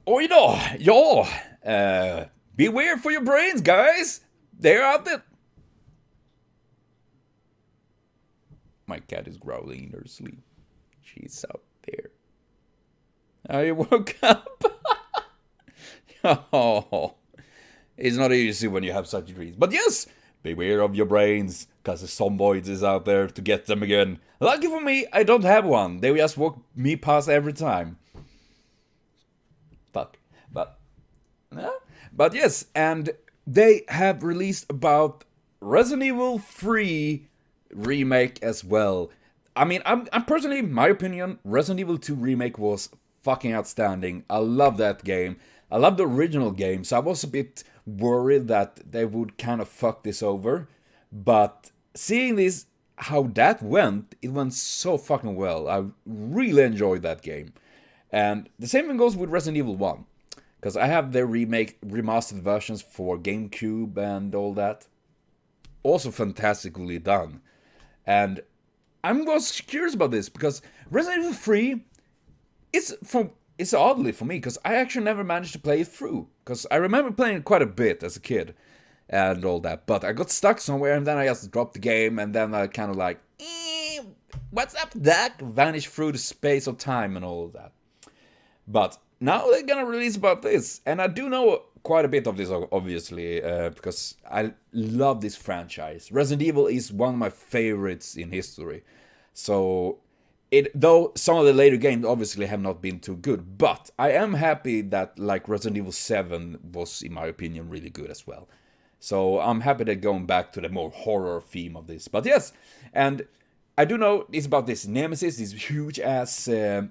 Oj då, ja. Beware for your brains, guys. They're out there. My cat is growling in her sleep. She's out there. I woke up. Oh, it's not easy when you have such dreams. But yes, beware of your brains, because the zomboids is out there to get them again. Lucky for me, I don't have one. They just walk me past every time. Fuck. But, no? But yes, and they have released about Resident Evil 3 Remake as well. I mean, I'm personally, in my opinion, Resident Evil 2 Remake was fucking outstanding. I love that game. I love the original game, so I was a bit worried that they would kind of fuck this over. But seeing this, how that went, it went so fucking well. I really enjoyed that game. And the same thing goes with Resident Evil 1. Because I have their remastered versions for GameCube and all that. Also fantastically done. And I'm was curious about this, because Resident Evil 3, it's oddly for me, because I actually never managed to play it through. Because I remember playing it quite a bit as a kid and all that. But I got stuck somewhere and then I just dropped the game and then I kind of like, what's up that? Vanished through the space of time and all of that. But now they're gonna release about this. And I do know quite a bit of this, obviously, because I love this franchise. Resident Evil is one of my favorites in history. So, though some of the later games obviously have not been too good, but I am happy that like Resident Evil 7 was, in my opinion, really good as well. So I'm happy that going back to the more horror theme of this. But yes, and I do know it's about this Nemesis, this huge-ass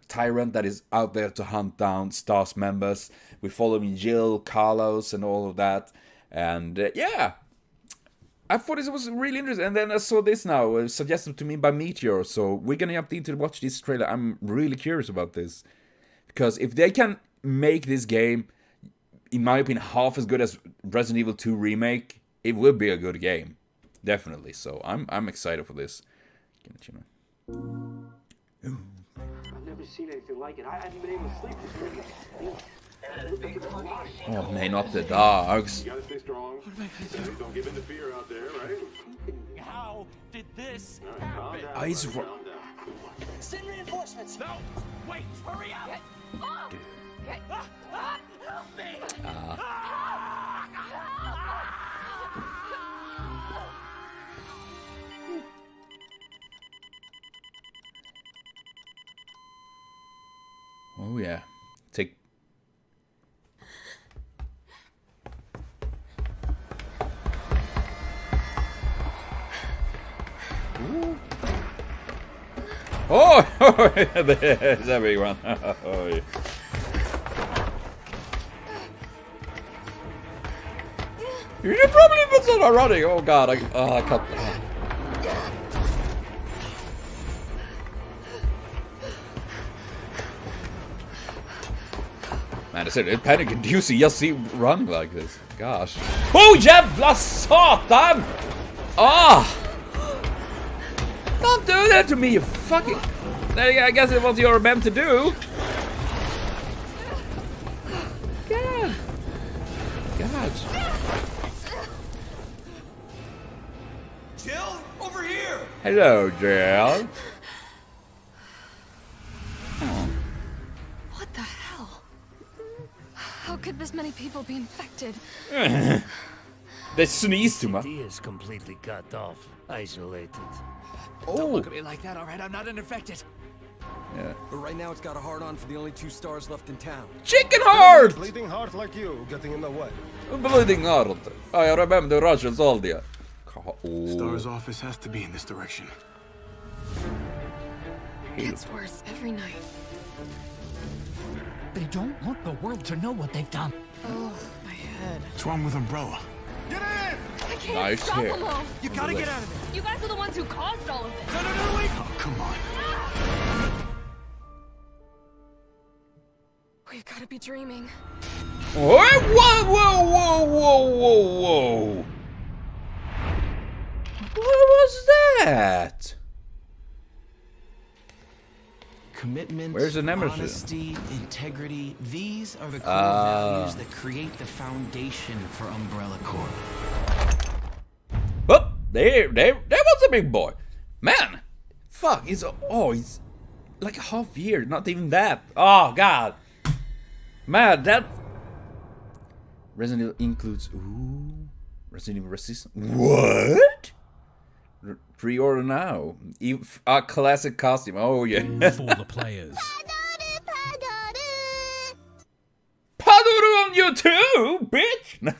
tyrant that is out there to hunt down STARS members. We're following Jill, Carlos, and all of that. And yeah, I thought this was really interesting. And then I saw this now, suggested to me by Meteor. So we're gonna have to watch this trailer. I'm really curious about this. Because if they can make this game, in my opinion, half as good as Resident Evil 2 Remake, it will be a good game. Definitely. So I'm excited for this. I've never seen anything like it. I haven't been able to sleep this week. Oh man, not the dogs. You gotta stay strong. Don't give in to fear out there, right? How did this All right, calm happen? down. Oh, he's Calm down. Send reinforcements. No! Wait! Hurry up! Help me! Oh yeah. Take. Ooh. Oh! There's everyone. Oh, yeah. You should probably put some running. Oh god, I cut. Man, it's panic-inducing just see running like this. Gosh. Oh jävla satan! Ah! Don't do that to me, you fucking... I guess it was you're meant to do. God. Gosh. Jill, over here! Hello, Jill. What the hell? How could this many people be infected? They sneeze too much. City is completely cut off, isolated. Don't look at me like that, alright? I'm not infected. Yeah. But right now it's got a hard-on for the only 2 stars left in town. Chicken heart! Bleeding heart like you getting in the way. Bleeding heart. I remember the Russians all the... Oh. Star's office has to be in this direction. Gets worse every night. They don't want the world to know what they've done. Oh, my head. What's wrong with Umbrella? Get in! I can't Nice stop hair. them all. You gotta get out of there! You guys are the ones who caused all of this. No, wait! Oh, come on. We've got to be dreaming. Whoa, whoa, whoa, whoa, whoa, whoa. What was that? Commitment, Where's the nemesis? honesty, integrity. These are the core values that create the foundation for Umbrella Corp. Oh, there was a big boy. Man, fuck, he's like a half year, not even that. Oh, God. Man, that... Resident Evil includes... Ooh, Resident Evil Resistance. What? Pre-order now. A classic costume. Oh, yeah. For the players. Padoru on you too, bitch!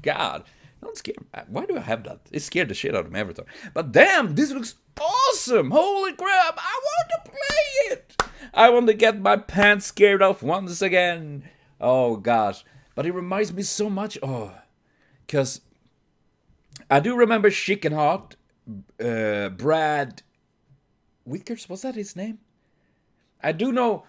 God. Don't scare me. Why do I have that? It scared the shit out of me every time. But damn, this looks awesome! Holy crap! I want to play it! I want to get my pants scared off once again. Oh gosh. But it reminds me so much. Oh. Because I do remember Chicken Heart. Brad Wickers, was that his name? I do know.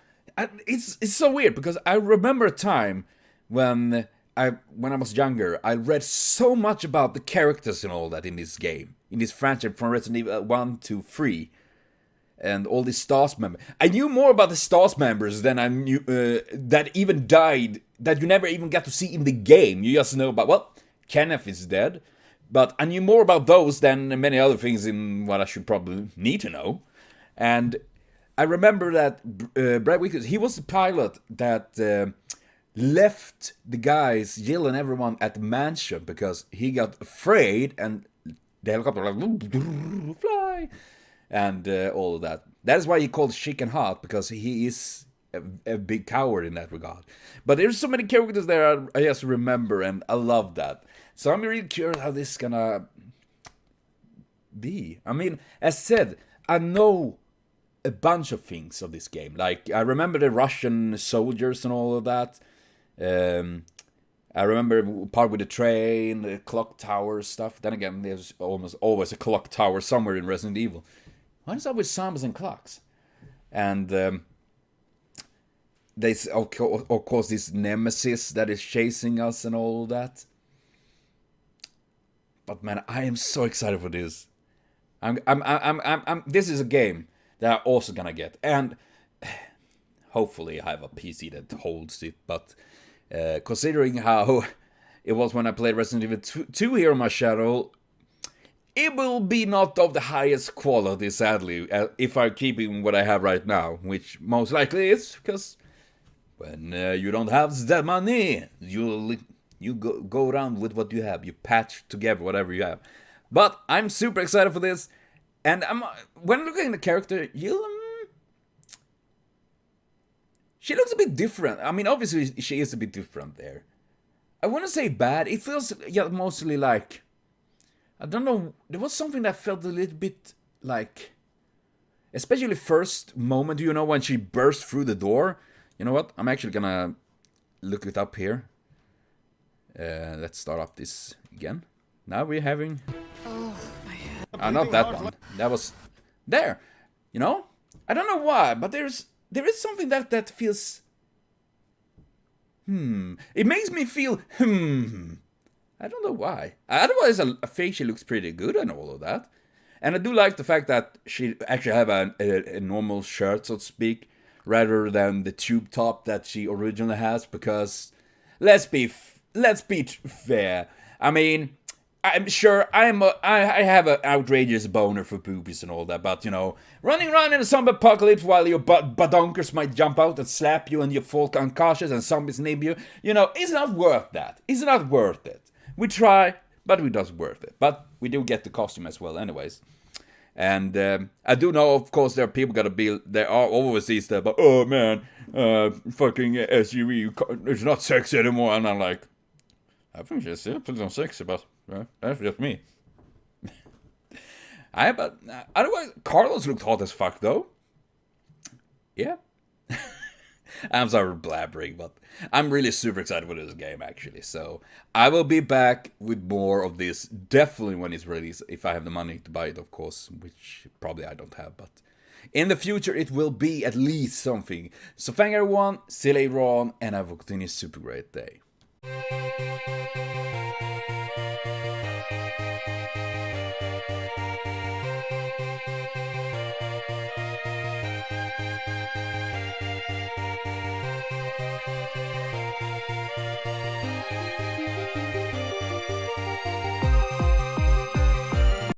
It's so weird because I remember a time when I was younger, I read so much about the characters and all that in this game, in this franchise from Resident Evil 1 to 3, and all these STARS members. I knew more about the STARS members than I knew that even died, that you never even got to see in the game. You just know about, well, Kenneth is dead, but I knew more about those than many other things in what I should probably need to know. And I remember that Brad Wickers, he was the pilot that left the guys, Jill and everyone at the mansion because he got afraid and the helicopter like fly and all of that. That is why he called Chicken Heart, because he is a big coward in that regard. But there's so many characters there I just remember, and I love that. So I'm really curious how this is gonna be. I mean, as said, I know a bunch of things of this game. Like, I remember the Russian soldiers and all of that. I remember part with the train, the clock tower stuff. Then again, there's almost always a clock tower somewhere in Resident Evil. What is up with zombies and clocks? And there's of course this nemesis that is chasing us and all that. But man, I am so excited for this. This is a game that I'm also gonna get, and hopefully I have a PC that holds it. But considering how it was when I played Resident Evil 2 here on my channel, it will be not of the highest quality, sadly, if I'm keeping what I have right now, which most likely is because when you don't have that money, you go around with what you have. You patch together whatever you have. But I'm super excited for this. And when looking at the character, she looks a bit different. I mean, obviously she is a bit different there. I wouldn't say bad. It feels mostly like, I don't know, there was something that felt a little bit like, especially first moment, you know, when she burst through the door. You know what? I'm actually gonna look it up here. Let's start up this again. Now we're having... Oh, my head. Not that one. That was... There! You know? I don't know why, but there is something that feels... It makes me feel... I don't know why. Otherwise, a face, she looks pretty good and all of that. And I do like the fact that she actually have a normal shirt, so to speak, rather than the tube top that she originally has, because... Let's be fair. I mean, I'm sure I have an outrageous boner for boobies and all that, but you know, running around in a zombie apocalypse while your badonkers might jump out and slap you and you fall unconscious and zombies nib you, you know, it's not worth that. It's not worth it. We try, but it doesn't worth it. But we do get the costume as well, anyways. And I do know, of course, there are people there are always these that, but oh man, fucking SUV, it's not sexy anymore, and I'm like, I think she's still pretty sexy, but that's just me. But otherwise, Carlos looked hot as fuck, though. Yeah. I'm sorry for blabbering, but I'm really super excited for this game, actually. So I will be back with more of this, definitely when it's released, if I have the money to buy it, of course, which probably I don't have, but in the future it will be at least something. So thank everyone, see you later on, and have a continued super great day.